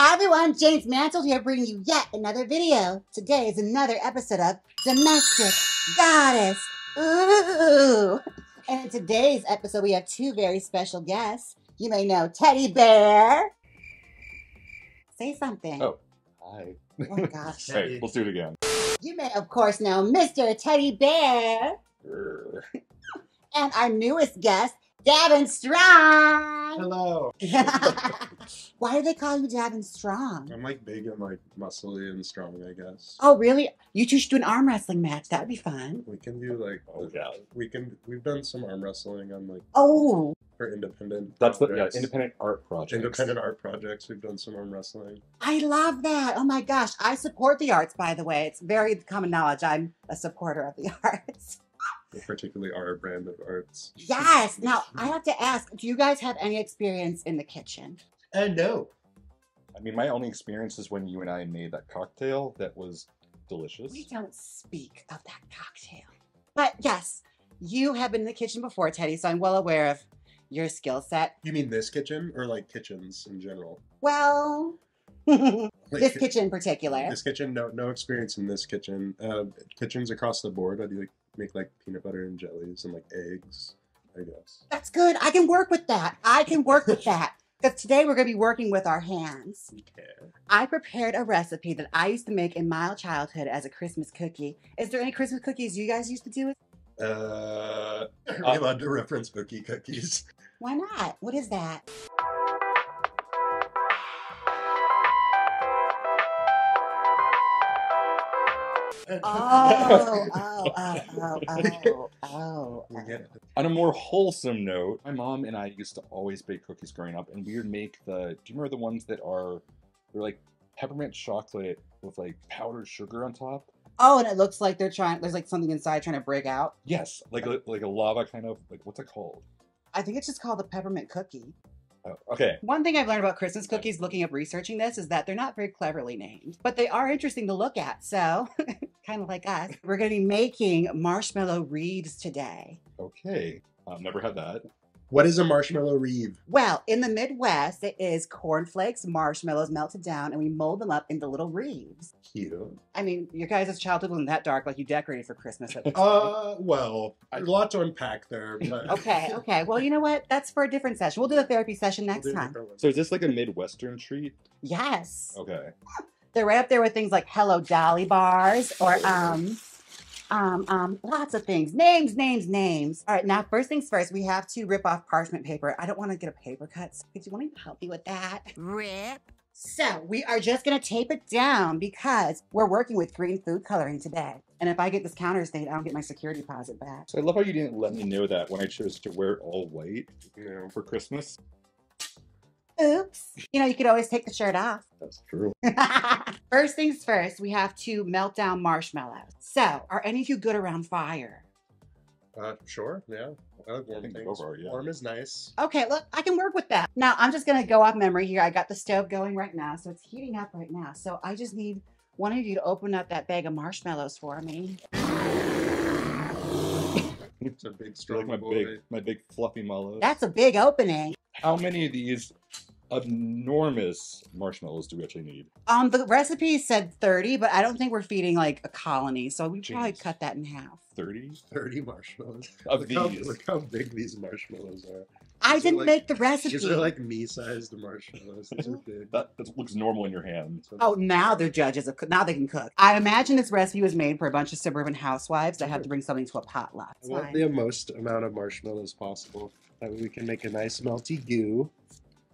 Hi everyone, Jaymes Mansfield here bringing you yet another video. Today is another episode of Domestic Goddess. Ooh! And in today's episode we have two very special guests. You may know Teddy Bear. Say something. Oh, hi. Oh gosh. Hey, let's do it again. You may of course know Mr. Teddy Bear. And our newest guest, Davin Strong. Hello. Why do they call you Davin Strong? I'm like big and like muscly and strong, I guess. Oh, really? You two should do an arm wrestling match. That would be fun. We can do like, we've done some arm wrestling on like, for independent projects. Independent art projects. Independent art projects. We've done some arm wrestling. I love that. Oh my gosh. I support the arts, by the way. It's very common knowledge. I'm a supporter of the arts. Particularly our brand of arts. Yes. Now, I have to ask, do you guys have any experience in the kitchen? No. I mean, my only experience is when you and I made that cocktail that was delicious. We don't speak of that cocktail. But yes, you have been in the kitchen before, Teddy, so I'm well aware of your skill set. You mean this kitchen or like kitchens in general? Well, this kitchen in particular. This kitchen, no experience in this kitchen. Kitchens across the board, I do like make like peanut butter and jellies and like eggs, I guess. That's good. I can work with that. I can work with that. Because today we're going to be working with our hands. Okay. I prepared a recipe that I used to make in my childhood as a Christmas cookie. Is there any Christmas cookies you guys used to do? Are we allowed to reference Bookie cookies? Why not? What is that? On a more wholesome note, my mom and I used to always bake cookies growing up, and we would make do you remember the ones that they're like peppermint chocolate with like powdered sugar on top? Oh, and it looks like there's like something inside trying to break out? Yes, like a lava kind of, like, what's it called? I think it's just called a peppermint cookie. Oh, okay. One thing I've learned about Christmas cookies looking up researching this is that they're not very cleverly named, but they are interesting to look at. So kind of like us, we're going to be making marshmallow wreaths today. Okay. I've never had that. What is a marshmallow wreath? Well, in the Midwest, it is cornflakes, marshmallows melted down, and we mold them up into little wreaths. Cute. I mean, your guys' childhood wasn't that dark, like you decorated for Christmas. Well, a lot to unpack there. But... Okay. Well, you know what? That's for a different session. We'll do a therapy session next time. So is this like a Midwestern treat? Yes. Okay. They're right up there with things like Hello Dolly bars or lots of things. Names. All right, now first things first, we have to rip off parchment paper. I don't want to get a paper cut. So do you want to help me with that? Rip. So we are just going to tape it down because we're working with green food coloring today. And if I get this counter stain, I don't get my security deposit back. So I love how you didn't let me know that when I chose to wear all white, for Christmas. Oops. You know, you could always take the shirt off. That's true. First things first, we have to melt down marshmallows. So, are any of you good around fire? Sure, yeah. I like warm things. Warm is nice. Okay, look, I can work with that. Now, I'm just going to go off memory here. I got the stove going right now, so it's heating up right now. So, I just need one of you to open up that bag of marshmallows for me. It's a big, strong my big fluffy mallows. That's a big opening. How many of these enormous marshmallows do we actually need? The recipe said 30, but I don't think we're feeding like a colony, so we probably cut that in half. 30? 30 marshmallows. Of these. Look how big these marshmallows are. I didn't make the recipe. These are like me-sized marshmallows. These are big. That looks normal in your hand. Oh, now they're judges. Now they can cook. I imagine this recipe was made for a bunch of suburban housewives that had to bring something to a potluck. I want the most amount of marshmallows possible. That way we can make a nice melty goo.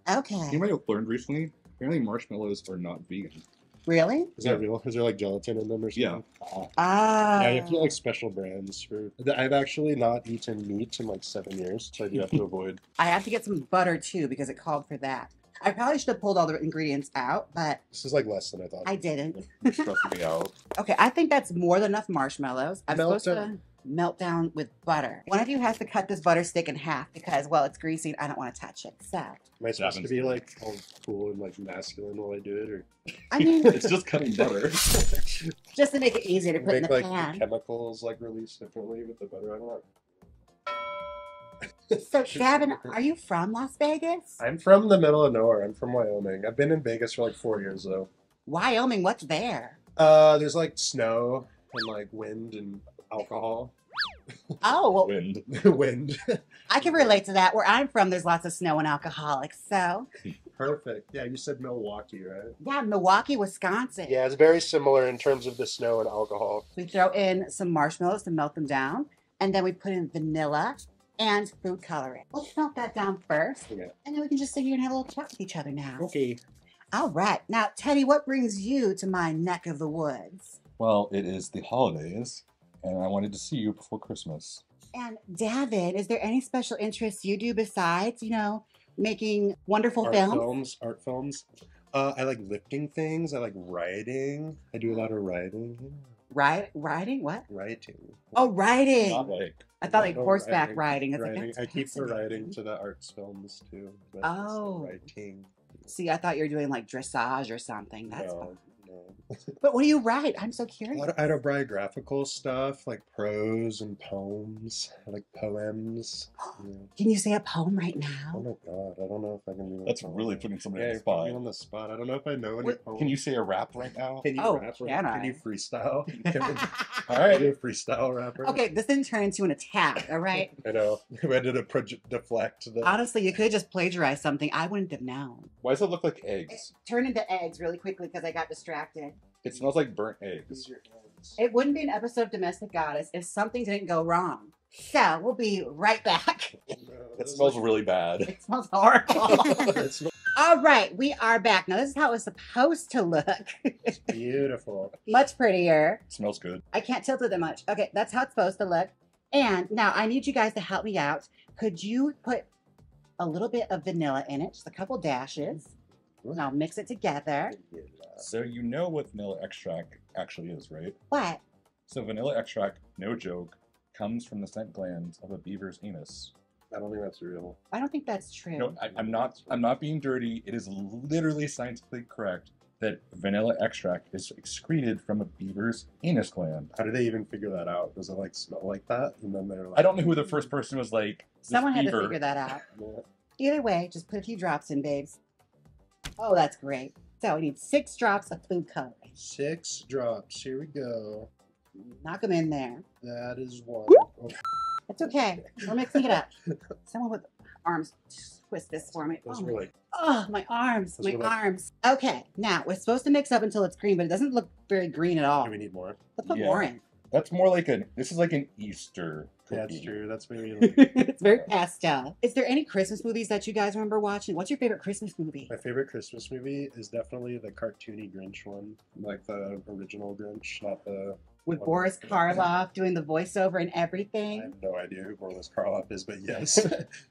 Okay. You might have learned recently, apparently marshmallows are not vegan. Really? Is that real? Is there like gelatin in them or something? Yeah. Yeah, you have to get like special brands for... I've actually not eaten meat in like 7 years, so I do have to avoid. I have to get some butter too because it called for that. I probably should have pulled all the ingredients out, but... This is like less than I thought. I didn't. Stressing me out. Okay, I think that's more than enough marshmallows. I'm supposed to melt down with butter. One of you has to cut this butter stick in half because, well, it's greasy and I don't want to touch it. So... Am I supposed to be like all cool and like masculine while I do it, or? I mean, it's just cutting butter. Just to make it easier to put in the like pan. The chemicals like released differently with the butter. I don't know. So, Davin, are you from Las Vegas? I'm from the middle of nowhere. I'm from Wyoming. I've been in Vegas for like 4 years though. Wyoming, what's there? There's like snow and like wind and alcohol. Oh, well, Wind. Wind. I can relate to that. Where I'm from, there's lots of snow and alcoholics. So, Perfect. Yeah, you said Milwaukee, right? yeah, Milwaukee, Wisconsin. Yeah, it's very similar in terms of the snow and alcohol. We throw in some marshmallows to melt them down, and then we put in vanilla and food coloring. Let's melt that down first, Yeah. and then we can just sit here and have a little chat with each other now. Okay. All right. Now, Teddy, what brings you to my neck of the woods? Well, it is the holidays, and I wanted to see you before Christmas. And Davin, is there any special interests you do besides, making wonderful Art films. I like lifting things. I like writing. I do a lot of writing. Riding? What? Writing. Oh, riding. Not like I thought like Oh, horseback riding. It's Writing. Like, I keep the fascinating. writing to the arts films too. But it's the Oh. writing. See, I thought you were doing like dressage or something. That's fun. No. But what do you write? I'm so A curious. lot of autobiographical stuff, like prose and poems. I like poems. Yeah. Can you say a poem right Oh now? my god, I don't know if I can do that. That's really putting somebody on Yeah, the you put me spot. on the spot. I don't know if I know any What- poems. Can you say a rap right now? Can you Oh, rap? can I? Can you freestyle? All Are right. you a freestyle rapper? Okay, this didn't turn into an attack, all right? I know. We had to deflect the. Honestly, you could have just plagiarized something. I wouldn't have known. Why does it look like It eggs? turned into eggs really quickly because I got distracted. It smells like burnt These eggs. are your hands. It wouldn't be an episode of Domestic Goddess if something didn't go wrong. So we'll be right back. No, It those smells are- really bad. It smells horrible. It smells All right, we are back. Now, this is how it's supposed to look. beautiful. Much prettier. It smells good. I can't tilt it that much. Okay, that's how it's supposed to look. And now I need you guys to help me out. Could you put a little bit of vanilla in it, just a couple dashes, and I'll mix it together. So you know what vanilla extract actually is, right? What? So vanilla extract, no joke, comes from the scent glands of a beaver's anus. I don't think that's real. I don't think that's true. No, I'm not being dirty. It is literally scientifically correct that vanilla extract is excreted from a beaver's anus gland. How did they even figure that out? Does it like smell like that? And then they're like, I don't know who the first person was like. this Someone had to beaver- figure that out. Yeah. Either way, just put a few drops in, babes. Oh, that's great. So we need 6 drops of food coloring. 6 drops. Here we go. Knock them in there. That is one. Oh, It's okay. We're mixing it up. Someone with arms, twist this for me. those Oh, were like oh, my arms, Those my were like- arms. Okay, now we're supposed to mix up until it's green, but it doesn't look very green at all. Do we need more? Let's put Yeah. more in. That's more like this is like an Easter cookie. Yeah, that's true. That's maybe like, It's very pastel. Is there any Christmas movies that you guys remember watching? What's your favorite Christmas movie? my favorite Christmas movie is definitely the cartoony Grinch one, like the original Grinch, not the. With Boris Karloff doing the voiceover and I everything. have no idea who Boris Karloff is, but yes,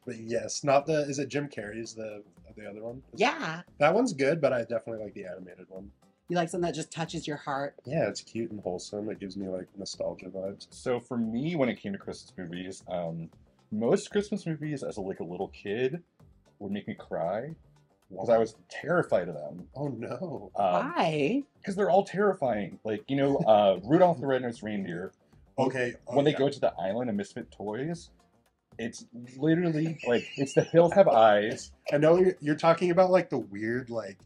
but yes, not the. Is it Jim Carrey's the other one? Yeah. That one's good, but I definitely like the animated one. You like something that just touches your heart? Yeah, it's cute and wholesome. It gives me like nostalgia vibes. So for me, when it came to Christmas movies, most Christmas movies as a little kid would make me cry because I was terrified of them. Oh no! Why? Because they're all terrifying. Like, Rudolph the Red-Nosed Reindeer. Okay, When they go to the island of misfit toys, it's literally like it's the hills have eyes. I know you're talking about like the weird like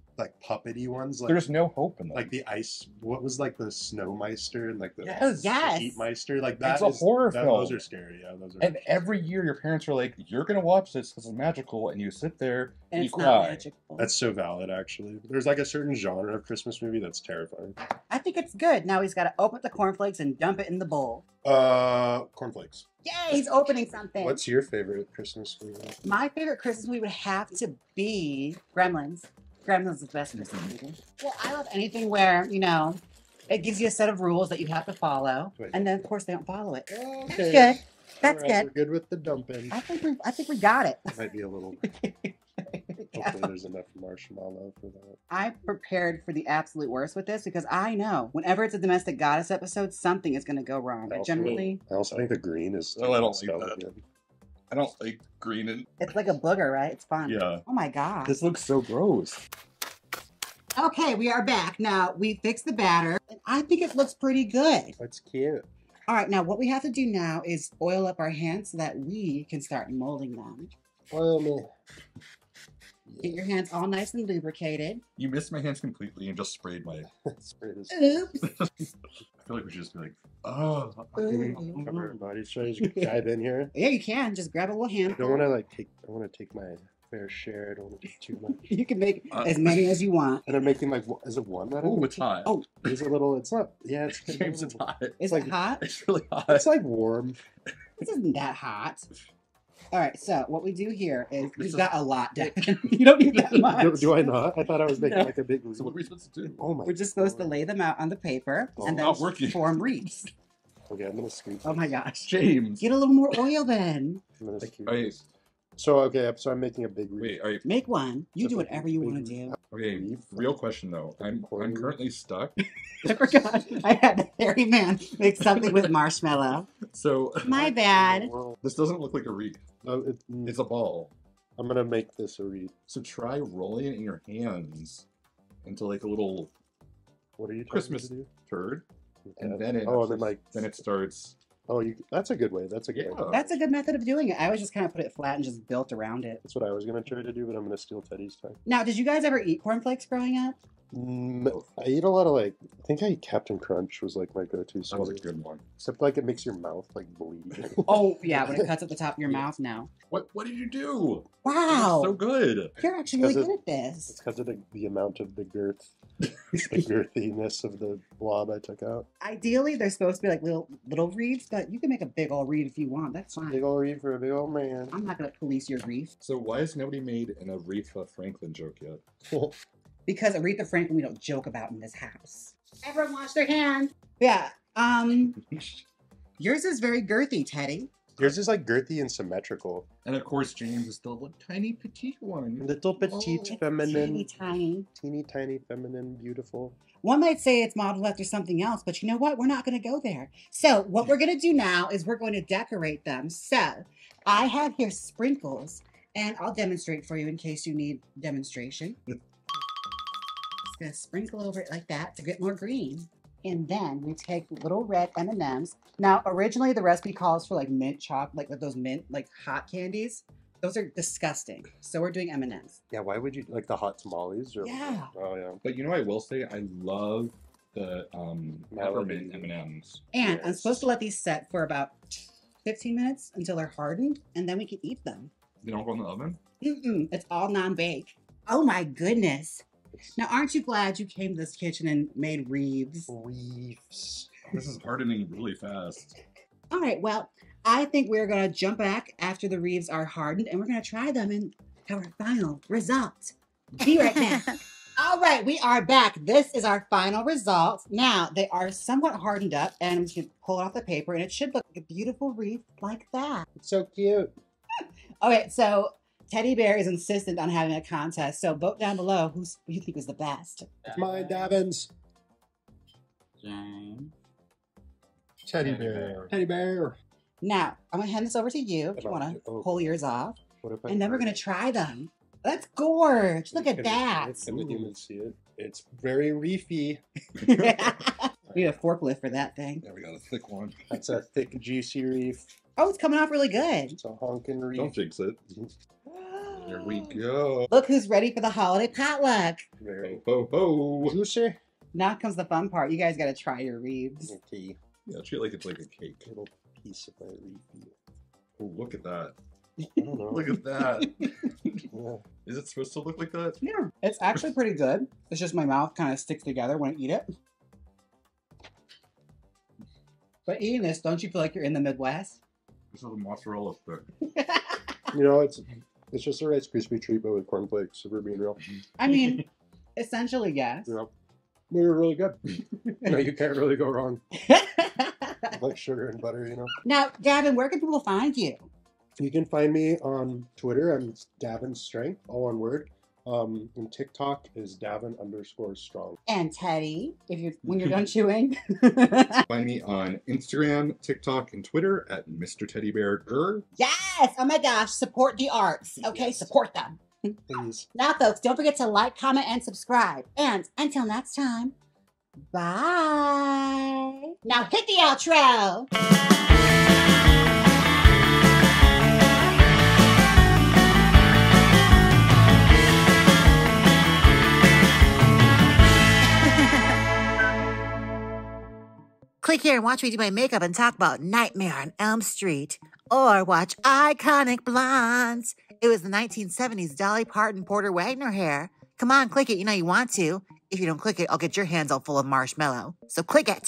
puppety ones, like There's no hope in them. like the ice. What was like the Snowmeister and like the Yes. Yes. Heatmeister? Like that It's a is- horror that- film. Those are scary. Yeah, those are. And every year your parents are like, you're going to watch this because it's magical. And you sit there And you it's not cry. magical. That's so valid, actually. There's like a certain genre of Christmas movie that's terrifying. I think it's good. Now he's got to open up the cornflakes and dump it in the bowl. Cornflakes. Yay, he's opening something. What's your favorite Christmas movie? My favorite Christmas movie would have to be Gremlins. Gremlins is the best Christmas movie. Well, I love anything where, it gives you a set of rules that you have to follow. Wait. And then, of course, they don't follow it. Okay. That's good. That's All right, good. We're good with the dumping. I think we got it. Might be a little. Hopefully, there's enough marshmallow for that. I prepared for the absolute worst with this because I know whenever it's a domestic goddess episode, something is going to go wrong. I generally, I also think the green is. Oh, I don't like spelled that. good. I don't like green and it's like a booger, right? It's fun. yeah. Oh my God. This looks so gross. Okay, we are back. Now, we fixed the batter. And I think it looks pretty good. That's cute. All right, now what we have to do now is oil up our hands so that we can start molding them. Oil me. Get your hands all nice and lubricated. You missed my hands completely and just sprayed my. Spray this. Oops. I feel like we should just be like, oh. Cover our bodies. Should I just dive in here? Yeah, you can. Just grab a little I handful. don't want to like take. I want to take my fair share. I don't want to do too much. You can make as many as you want. And I'm making like, is it one? Oh, it's hot. Oh, It's a little. It's not. Yeah, it's James, it's hot. is like- it hot? It's really hot. It's like warm. This isn't that hot. All right, so what we do here is This you've is- got a lot, Davin. You don't need that much. Do I not? I thought I was making No. like a big. So what are we supposed to do? Oh my. We're just supposed to God. lay them out on the paper Oh, and then not working. form wreaths. Okay, I'm gonna scoop. Oh my gosh. James. Get a little more oil then. I'm gonna scoop. Okay, So okay, so I'm making a big. wait, all right. Make one. You That's do a whatever you big want to do. Okay, Reef. real question though. I'm Corn. currently stuck. I forgot. I had the hairy man make something with marshmallow. So My bad. this doesn't look like a wreath. No, It's a ball. I'm gonna make this a wreath. So try rolling it in your hands into like a little What are you trying Christmas to do? turd, and Okay. then it Oh, and then like. then it starts. Oh, that's a good way. That's a good. Yeah. That's a good method of doing it. I always just kind of put it flat and just built around it. That's what I was gonna try to do, but I'm gonna steal Teddy's time. Now, did you guys ever eat cornflakes growing up? I eat a lot of like. I think I eat Captain Crunch was like my go-to. That was a sweet. good one. Except like it makes your mouth like bleed. Oh, yeah, when it cuts at the top of your mouth now. What did you do? Wow. So good. You're actually really Because good at It's this. because of the amount of the girth, the girthiness of the blob I took out. Ideally, they're supposed to be like little wreaths, but you can make a big old wreath if you want. That's Big fine. old reef for a big old man. I'm not going to police your wreath. So why has nobody made an Aretha Franklin joke yet? Because Aretha Franklin we don't joke about in this house. Everyone wash their hands. Yeah. Yours is very girthy, Teddy. Yours is like girthy and symmetrical. And of course, James is still a tiny petite one. Little petite, Teeny feminine, tiny. teeny tiny, feminine, beautiful. One might say it's modeled after something else, but you know what? We're not going to go there. So what we're going to do now is we're going to decorate them. So I have here sprinkles, and I'll demonstrate for you in case you need demonstration. Just going to sprinkle over it like that to get more green. And then we take little red M&Ms. Now, originally the recipe calls for like mint chocolate, like those mint, like hot candies. Those are disgusting. So we're doing M&Ms. Yeah, why would you like the hot tamales? Or, Yeah. Oh yeah. But you know, I will say I love the peppermint Melody. M&Ms. And I'm Yes. supposed to let these set for about 15 minutes until they're hardened, and then we can eat them. They don't go in the oven. Mm-mm, it's all non-bake. Oh my goodness. Now, aren't you glad you came to this kitchen and made wreaths? Reefs. This is hardening really fast. All right, well, I think we're going to jump back after the wreaths are hardened, and we're going to try them and have our final result. Be right back. All right, we are back. This is our final result. Now, they are somewhat hardened up, and I'm just going to pull it off the paper, and it should look like a beautiful wreath like that. It's so cute. Okay, so Teddy Bear is insistent on having a contest, so vote down below who you think is the best. It's mine, Davin's. James. Teddy Teddy bear. bear. Teddy bear. Now, I'm going to hand this over to you if you want to Oh. pull yours off, What if I and then we're going to try them. That's gorge. Look at that. Can the humans see it? It's very reefy. We need a forklift for that thing. Yeah, we got a thick one. That's a thick, juicy reef. Oh, it's coming off really good. It's a honking reef. Don't jinx it. Here we go. Look who's ready for the holiday potluck. Very Ho, ho, ho. juicy. Now comes the fun part. You guys got to try your wreaths. Okay. Yeah, treat it like it's like a cake. Little piece of my reefy. Oh, look at that. I don't know. Look at that. Yeah. Is it supposed to look like that? Yeah, it's actually pretty good. It's just my mouth kind of sticks together when I eat it. But eating this, don't you feel like you're in the Midwest? This is a mozzarella stick. You know, it's just a Rice Krispie treat, but with cornflakes, if we're being real. I mean, essentially, yes. Yeah. We were really good. No, you can't really go wrong. Like sugar and butter, you know. Now, Davin, where can people find you? You can find me on Twitter. I'm Davin Strength, all one word. And TikTok is Davin_Strong. And Teddy, if you when you're done chewing. Find me on Instagram, TikTok, and Twitter at Mr. Teddy Bear. Yes! Oh my gosh, support the arts. Okay, Yes. support them. Please. Now, folks, don't forget to like, comment, and subscribe. And until next time, Bye. Now hit the outro. Click here and watch me do my makeup and talk about Nightmare on Elm Street. Or watch Iconic Blondes. It was the 1970s Dolly Parton Porter Wagner hair. Come on, click it. You know you want to. If you don't click it, I'll get your hands all full of marshmallow. So click it.